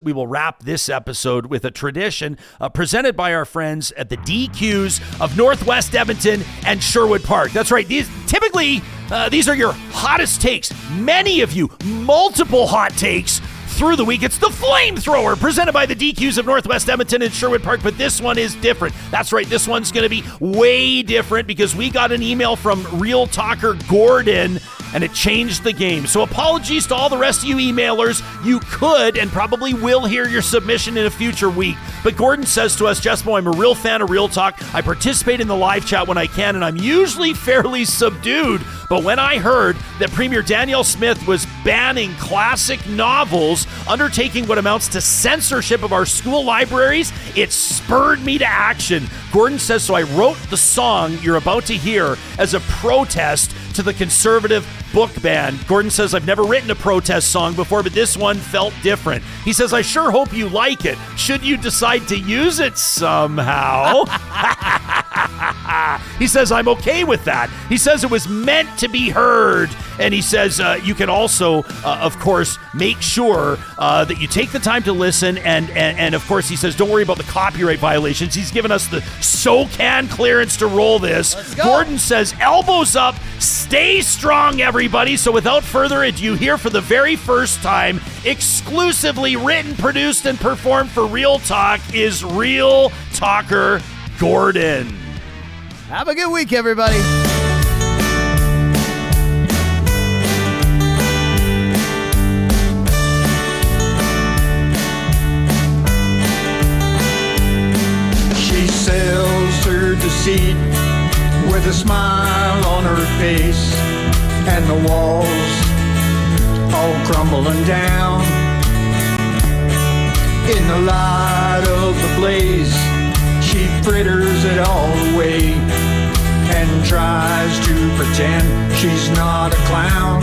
We will wrap this episode with a tradition presented by our friends at the DQs of Northwest Edmonton and Sherwood Park. That's right. These are your hottest takes. Many of you, multiple hot takes through the week. It's the Flamethrower presented by the DQs of Northwest Edmonton and Sherwood Park, but this one is different. That's right. This one's going to be way different because we got an email from Real Talker Gordon and it changed the game. So apologies to all the rest of you emailers. You could and probably will hear your submission in a future week. But Gordon says to us, Jessmo, I'm a real fan of Real Talk. I participate in the live chat when I can, and I'm usually fairly subdued. But when I heard that Premier Danielle Smith was banning classic novels, undertaking what amounts to censorship of our school libraries, it spurred me to action. Gordon says, so I wrote the song you're about to hear as a protest to the conservative book ban. Gordon says, I've never written a protest song before, but this one felt different. He says, I sure hope you like it. Should you decide to use it somehow? He says, I'm okay with that. He says it was meant to be heard. And he says, you can also, of course, make sure that you take the time to listen. And of course, he says, don't worry about the copyright violations. He's given us the SOCAN clearance to roll this. Let's go. Gordon says, elbows up, stay strong, everybody. So without further ado, here for the very first time, exclusively written, produced, and performed for Real Talk is Real Talker Gordon. Have a good week, everybody. She sells her deceit with a smile on her face, and the walls all crumbling down. In the light of the blaze, she fritters it all away and tries to pretend she's not a clown.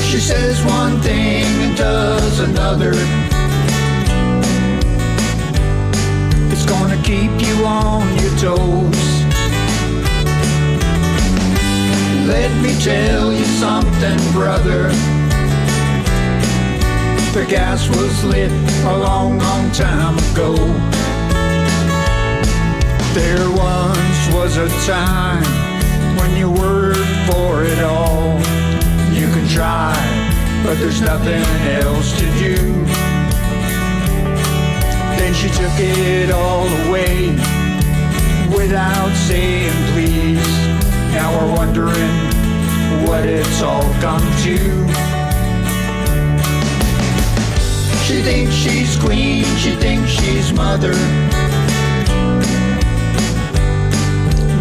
She says one thing and does another. It's gonna keep you on your toes. Let me tell you something, brother. The gas was lit a long, long time ago. There once was a time when you worked for it all. You can try, but there's nothing else to do. Then she took it all away without saying please. Now we're wondering what it's all come to. She thinks she's queen, she thinks she's mother,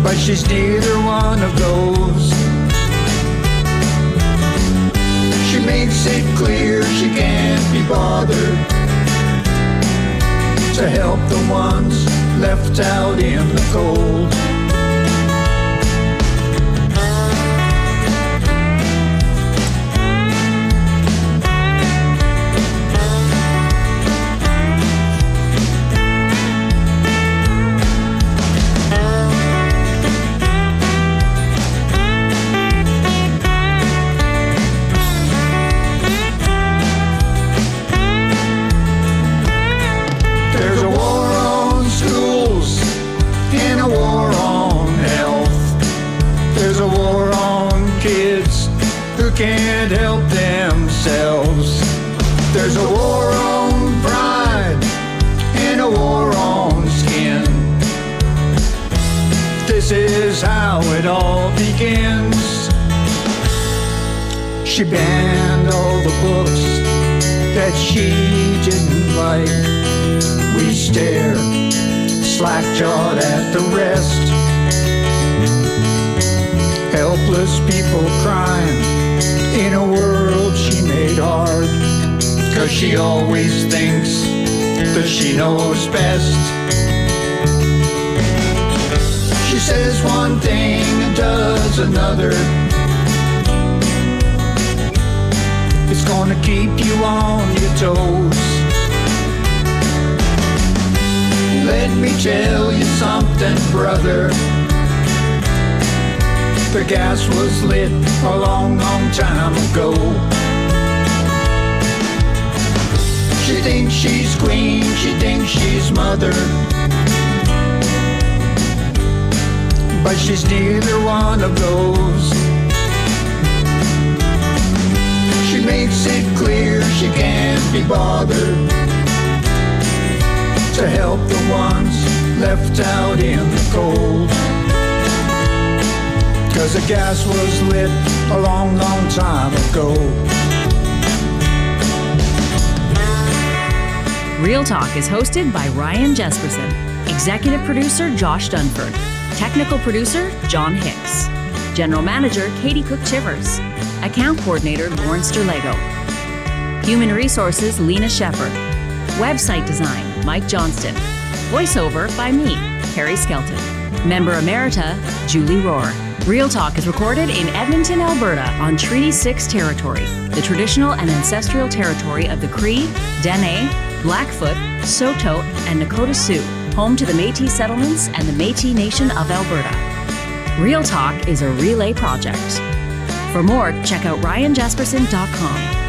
but she's neither one of those. She makes it clear she can't be bothered to help the ones left out in the cold. Can't help themselves. There's a war on pride and a war on skin. This is how it all begins. She banned all the books that she didn't like. We stare slack-jawed at the rest. Helpless people crying in a world she made hard, 'cause she always thinks that she knows best. She says one thing and does another. It's gonna keep you on your toes. Let me tell you something, brother. The gas was lit a long, long time ago. thinks she's queen, she thinks she's mother, but she's neither one of those. She makes it clear she can't be bothered to help the ones left out in the cold, 'cause the gas was lit a long, long time ago. Real Talk is hosted by Ryan Jesperson, executive producer Josh Dunford, technical producer John Hicks, general manager Katie Cook-Chivers, account coordinator Lawrence Derlego, human resources Lena Shepard, website design Mike Johnston, voiceover by me, Carrie Skelton, member emerita Julie Rohr. Real Talk is recorded in Edmonton, Alberta on Treaty 6 territory, the traditional and ancestral territory of the Cree, Dene, Blackfoot, Saulteaux, and Nakota Sioux, home to the Métis settlements and the Métis Nation of Alberta. Real Talk is a relay project. For more, check out ryanjesperson.com.